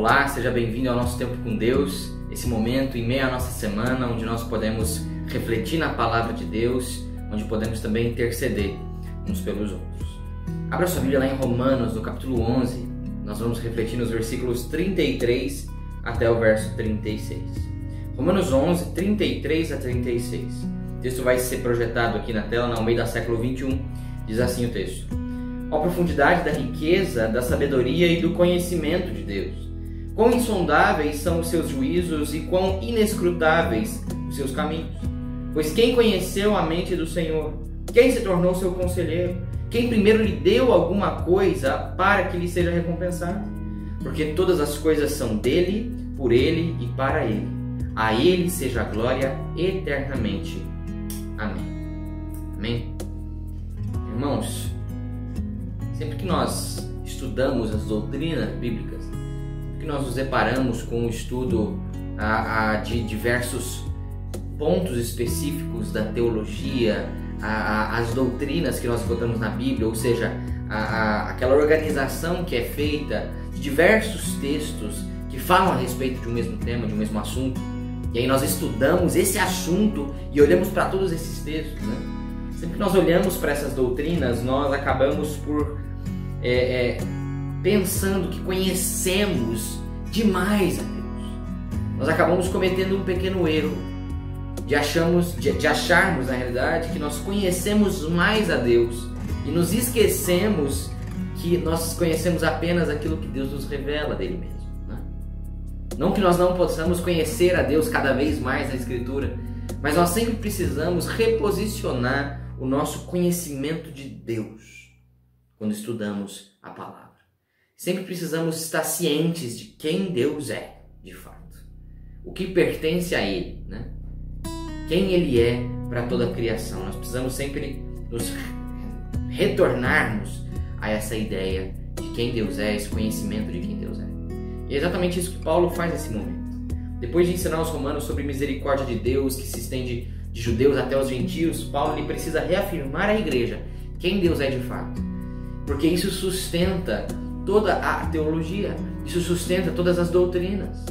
Olá, seja bem-vindo ao nosso Tempo com Deus, esse momento em meio à nossa semana, onde nós podemos refletir na Palavra de Deus, onde podemos também interceder uns pelos outros. Abra sua Bíblia lá em Romanos, no capítulo 11, nós vamos refletir nos versículos 33 até o verso 36. Romanos 11, 33 a 36. O texto vai ser projetado aqui na tela, na Almeida século 21, diz assim o texto: Ó profundidade da riqueza, da sabedoria e do conhecimento de Deus! Quão insondáveis são os seus juízos e quão inescrutáveis os seus caminhos! Pois quem conheceu a mente do Senhor? Quem se tornou seu conselheiro? Quem primeiro lhe deu alguma coisa para que lhe seja recompensado? Porque todas as coisas são dele, por ele e para ele. A ele seja a glória eternamente. Amém. Amém. Irmãos, sempre que nós estudamos as doutrinas bíblicas, que nós nos deparamos com o estudo de diversos pontos específicos da teologia, as doutrinas que nós encontramos na Bíblia, ou seja, aquela organização que é feita de diversos textos que falam a respeito de um mesmo tema, de um mesmo assunto, e aí nós estudamos esse assunto e olhamos para todos esses textos, né? Sempre que nós olhamos para essas doutrinas, nós acabamos por pensando que conhecemos demais a Deus. Nós acabamos cometendo um pequeno erro de acharmos na realidade que nós conhecemos mais a Deus e nos esquecemos que nós conhecemos apenas aquilo que Deus nos revela dele mesmo, né? Não que nós não possamos conhecer a Deus cada vez mais na Escritura, mas nós sempre precisamos reposicionar o nosso conhecimento de Deus quando estudamos a palavra. Sempre precisamos estar cientes de quem Deus é, de fato. O que pertence a Ele, né? Quem Ele é para toda a criação. Nós precisamos sempre nos retornarmos a essa ideia de quem Deus é, esse conhecimento de quem Deus é. E é exatamente isso que Paulo faz nesse momento. Depois de ensinar os romanos sobre a misericórdia de Deus, que se estende de judeus até os gentios, Paulo ele precisa reafirmar à igreja quem Deus é de fato. Porque isso sustenta toda a teologia, isso sustenta todas as doutrinas.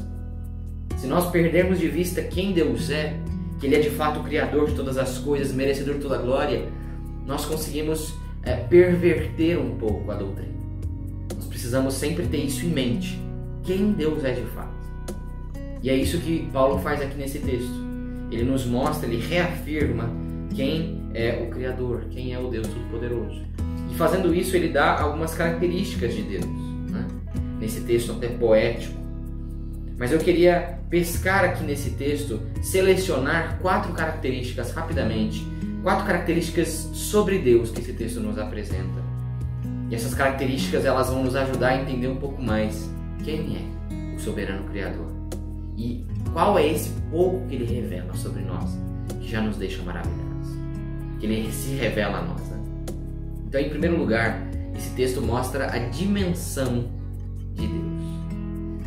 Se nós perdermos de vista quem Deus é, que Ele é de fato o Criador de todas as coisas, merecedor de toda a glória, nós conseguimos perverter um pouco a doutrina. Nós precisamos sempre ter isso em mente, quem Deus é de fato. E é isso que Paulo faz aqui nesse texto. Ele nos mostra, ele reafirma quem é o Criador, quem é o Deus Todo-Poderoso. E fazendo isso, ele dá algumas características de Deus, né? Nesse texto até poético. Mas eu queria pescar aqui nesse texto, selecionar 4 características rapidamente, 4 características sobre Deus que esse texto nos apresenta. E essas características elas vão nos ajudar a entender um pouco mais quem é o soberano Criador e qual é esse pouco que ele revela sobre nós, que já nos deixa maravilhados, que ele se revela a nós, né? Então, em primeiro lugar, esse texto mostra a dimensão de Deus.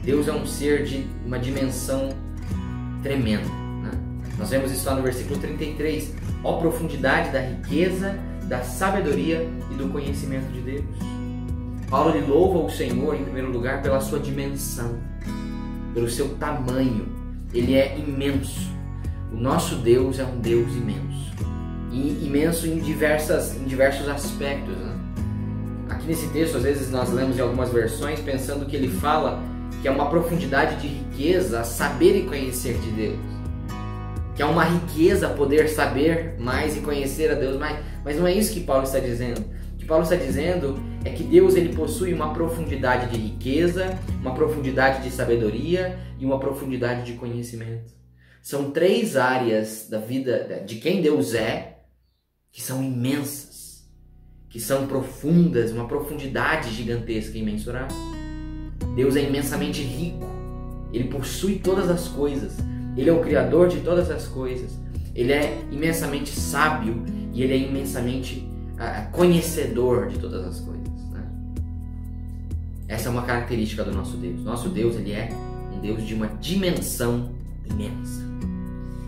Deus é um ser de uma dimensão tremenda, né? Nós vemos isso lá no versículo 33. Ó profundidade da riqueza, da sabedoria e do conhecimento de Deus. Paulo lhe louva o Senhor, em primeiro lugar, pela sua dimensão, pelo seu tamanho. Ele é imenso. O nosso Deus é um Deus imenso. E imenso em diversos aspectos, né? Aqui nesse texto, às vezes nós lemos em algumas versões pensando que ele fala que é uma profundidade de riqueza saber e conhecer de Deus, que é uma riqueza poder saber mais e conhecer a Deus mais, mas não é isso que Paulo está dizendo. O que Paulo está dizendo é que Deus ele possui uma profundidade de riqueza, uma profundidade de sabedoria e uma profundidade de conhecimento. São 3 áreas da vida de quem Deus é, que são imensas, que são profundas, uma profundidade gigantesca e imensurável. Deus é imensamente rico, Ele possui todas as coisas, Ele é o Criador de todas as coisas, Ele é imensamente sábio e Ele é imensamente conhecedor de todas as coisas, né? Essa é uma característica do nosso Deus. Nosso Deus ele é um Deus de uma dimensão imensa.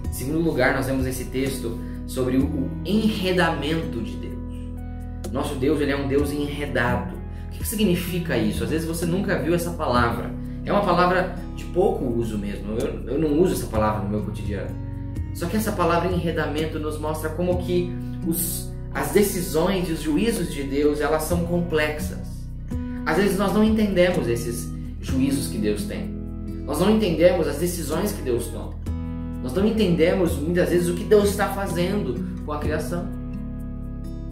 Em segundo lugar, nós vemos esse texto sobre o enredamento de Deus. Nosso Deus ele é um Deus enredado. O que significa isso? Às vezes você nunca viu essa palavra. É uma palavra de pouco uso mesmo, eu não uso essa palavra no meu cotidiano. Só que essa palavra enredamento nos mostra como que as decisões e os juízos de Deus, elas são complexas. Às vezes nós não entendemos esses juízos que Deus tem. Nós não entendemos as decisões que Deus toma. Nós não entendemos muitas vezes o que Deus está fazendo com a criação.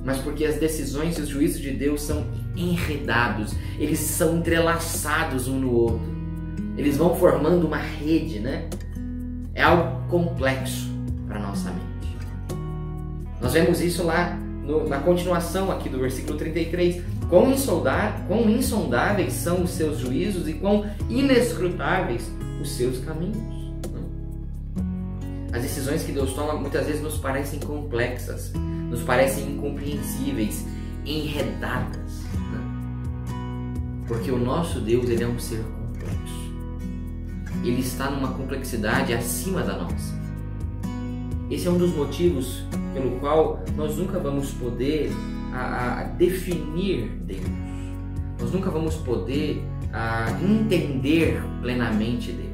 Mas porque as decisões e os juízos de Deus são enredados, eles são entrelaçados um no outro. Eles vão formando uma rede, né? É algo complexo para a nossa mente. Nós vemos isso lá na continuação aqui do versículo 33. Quão insondáveis são os seus juízos e quão inescrutáveis os seus caminhos. As decisões que Deus toma muitas vezes nos parecem complexas, nos parecem incompreensíveis, enredadas. Porque o nosso Deus, ele é um ser complexo. Ele está numa complexidade acima da nossa. Esse é um dos motivos pelo qual nós nunca vamos poder definir Deus. Nós nunca vamos poder entender plenamente Deus.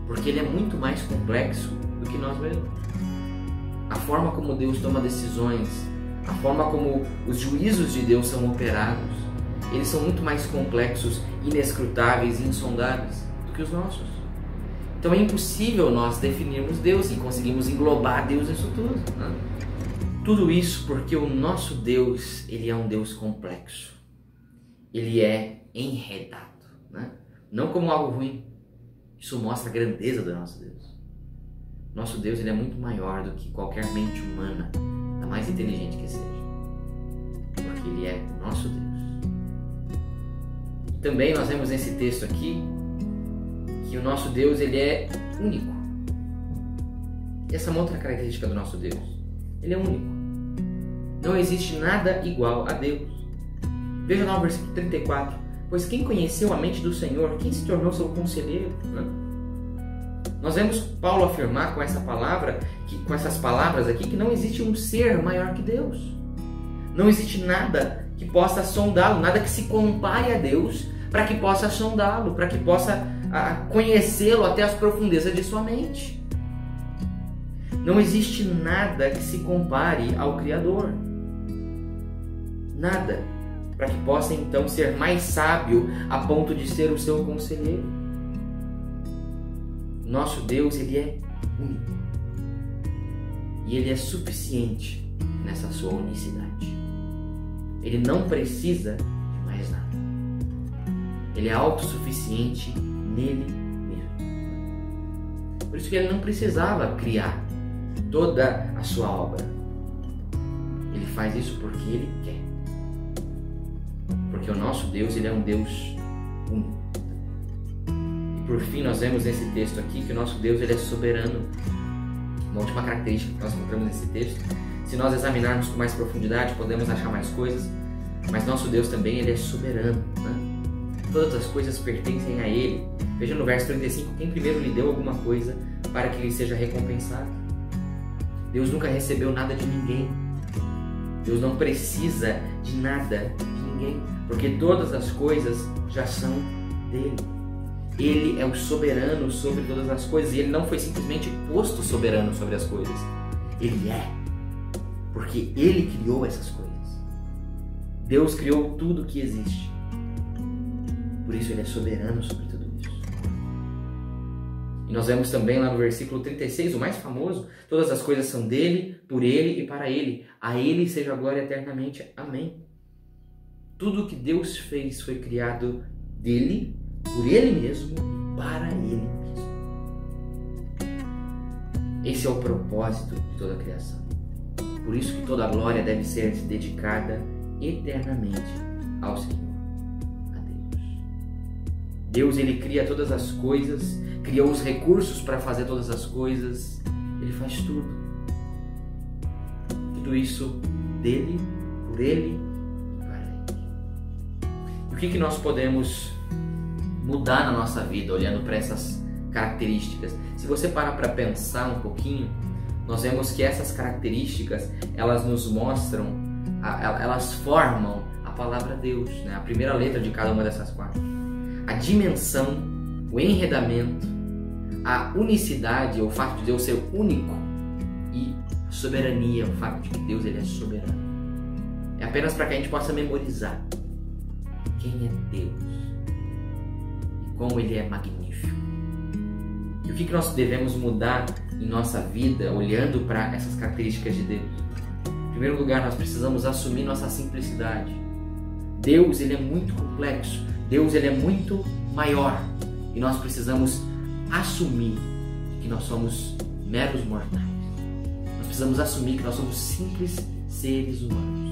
Porque Ele é muito mais complexo do que nós mesmos. A forma como Deus toma decisões, a forma como os juízos de Deus são operados, eles são muito mais complexos, inescrutáveis e insondáveis do que os nossos. Então é impossível nós definirmos Deus e conseguirmos englobar Deus nisso tudo. Né? Tudo isso porque o nosso Deus, ele é um Deus complexo. Ele é enredado. Né? Não como algo ruim. Isso mostra a grandeza do nosso Deus. Nosso Deus, ele é muito maior do que qualquer mente humana, a mais inteligente que seja. Porque ele é o nosso Deus. Também nós vemos nesse texto aqui que o nosso Deus, ele é único. E essa é uma outra característica do nosso Deus. Ele é único. Não existe nada igual a Deus. Veja lá o versículo 34. Pois quem conheceu a mente do Senhor, quem se tornou seu conselheiro? Né? Nós vemos Paulo afirmar com essas palavras aqui, que não existe um ser maior que Deus. Não existe nada que possa sondá-lo, nada que se compare a Deus para que possa sondá-lo, para que possa conhecê-lo até as profundezas de sua mente. Não existe nada que se compare ao Criador. Nada. Para que possa então ser mais sábio a ponto de ser o seu conselheiro. Nosso Deus, ele é único. E ele é suficiente nessa sua unicidade. Ele não precisa de mais nada. Ele é autossuficiente nele mesmo. Por isso que ele não precisava criar toda a sua obra. Ele faz isso porque ele quer. Porque o nosso Deus, ele é um Deus único. E por fim, nós vemos nesse texto aqui que o nosso Deus, ele é soberano. Uma última característica que nós encontramos nesse texto. Se nós examinarmos com mais profundidade, podemos achar mais coisas. Mas nosso Deus também, ele é soberano. Né? Todas as coisas pertencem a ele. Veja no verso 35, quem primeiro lhe deu alguma coisa para que lhe seja recompensado. Deus nunca recebeu nada de ninguém. Deus não precisa de nada de ninguém, porque todas as coisas já são dele. Ele é o soberano sobre todas as coisas e ele não foi simplesmente posto soberano sobre as coisas. Ele é, porque ele criou essas coisas. Deus criou tudo que existe. Por isso ele é soberano sobre tudo isso. E nós vemos também lá no versículo 36, o mais famoso, todas as coisas são dele, por ele e para ele. A ele seja a glória eternamente. Amém. Tudo que Deus fez foi criado dele, por ele mesmo e para ele mesmo. Esse é o propósito de toda a criação. Por isso que toda a glória deve ser dedicada eternamente ao Senhor, a Deus. Deus, ele cria todas as coisas, criou os recursos para fazer todas as coisas, ele faz tudo. Tudo isso dele, por ele e para ele. E o que nós podemos mudar na nossa vida olhando para essas características? Se você parar para pensar um pouquinho, nós vemos que essas características, elas nos mostram, elas formam a palavra Deus, né? A primeira letra de cada uma dessas quatro. a dimensão, o enredamento, a unicidade, o fato de Deus ser único, e a soberania, o fato de que Deus ele é soberano. É apenas para que a gente possa memorizar quem é Deus e como Ele é magnífico. E o que nós devemos mudar em nossa vida olhando para essas características de Deus? Em primeiro lugar, nós precisamos assumir nossa simplicidade. Deus ele é muito complexo, Deus ele é muito maior e nós precisamos assumir que nós somos meros mortais. Nós precisamos assumir que nós somos simples seres humanos.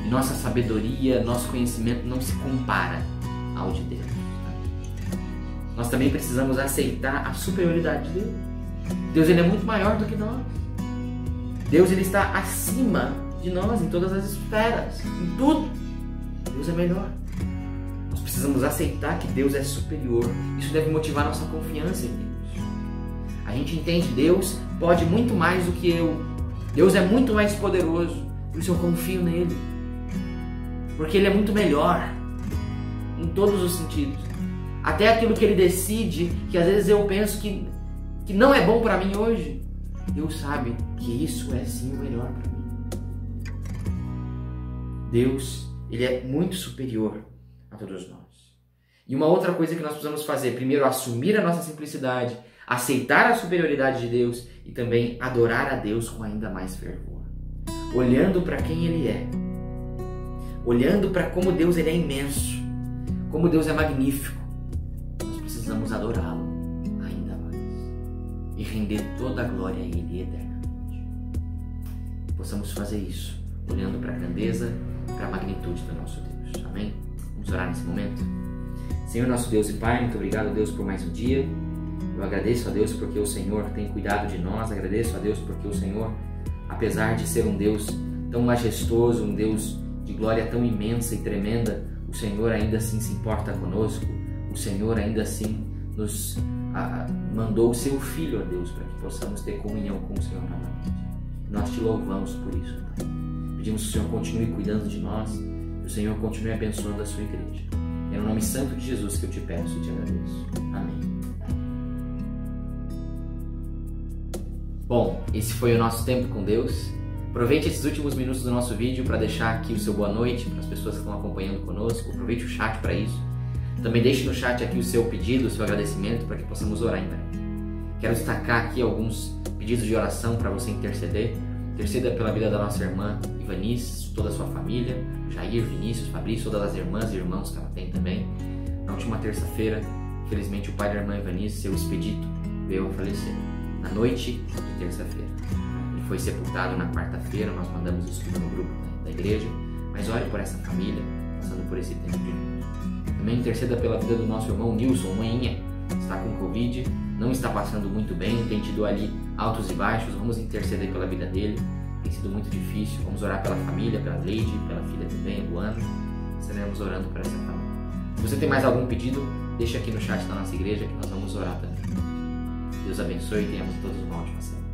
E nossa sabedoria, nosso conhecimento não se compara ao de Deus. Nós também precisamos aceitar a superioridade de Deus. Deus ele é muito maior do que nós. Deus ele está acima de nós em todas as esferas, em tudo. Deus é melhor. Nós precisamos aceitar que Deus é superior. Isso deve motivar nossa confiança em Deus. A gente entende Deus pode muito mais do que eu. Deus é muito mais poderoso. Por isso eu confio nele. Porque ele é muito melhor em todos os sentidos. Até aquilo que ele decide, que às vezes eu penso que não é bom para mim hoje, Deus sabe que isso é sim o melhor para mim. Deus, ele é muito superior a todos nós. E uma outra coisa que nós precisamos fazer, primeiro assumir a nossa simplicidade, aceitar a superioridade de Deus e também adorar a Deus com ainda mais fervor. Olhando para quem ele é. Olhando para como Deus ele é imenso, como Deus é magnífico, nós precisamos adorá-lo ainda mais e render toda a glória a Ele eternamente. Possamos fazer isso, olhando para a grandeza, para a magnitude do nosso Deus. Amém? Vamos orar nesse momento? Senhor nosso Deus e Pai, muito obrigado, Deus, por mais um dia. Eu agradeço a Deus porque o Senhor tem cuidado de nós, agradeço a Deus porque o Senhor, apesar de ser um Deus tão majestoso, um Deus de glória tão imensa e tremenda, o Senhor ainda assim se importa conosco, o Senhor ainda assim nos mandou o seu Filho, a Deus, para que possamos ter comunhão com o Senhor novamente. Nós te louvamos por isso, Pai. Pedimos que o Senhor continue cuidando de nós, que o Senhor continue abençoando a sua igreja. É no nome santo de Jesus que eu te peço e te agradeço. Amém. Bom, esse foi o nosso tempo com Deus. Aproveite esses últimos minutos do nosso vídeo para deixar aqui o seu boa noite para as pessoas que estão acompanhando conosco. Aproveite o chat para isso. Também deixe no chat aqui o seu pedido, o seu agradecimento para que possamos orar em breve. Quero destacar aqui alguns pedidos de oração para você interceder. Interceda pela vida da nossa irmã Ivanice, toda a sua família, Jair, Vinícius, Fabrício, todas as irmãs e irmãos que ela tem também. Na última terça-feira, infelizmente, o pai da irmã Ivanice, seu expedito, veio a falecer. Na noite de terça-feira. Foi sepultado na quarta-feira, nós mandamos isso no grupo da igreja, mas ore por essa família, passando por esse tempo de luto. Também interceda pela vida do nosso irmão Nilson, manhinha, está com Covid, não está passando muito bem, tem tido ali altos e baixos, vamos interceder pela vida dele, tem sido muito difícil, vamos orar pela família, pela Leide, pela filha também, Luana, estaremos orando por essa família. Se você tem mais algum pedido, deixa aqui no chat da nossa igreja que nós vamos orar também. Deus abençoe e tenhamos todos uma ótima semana.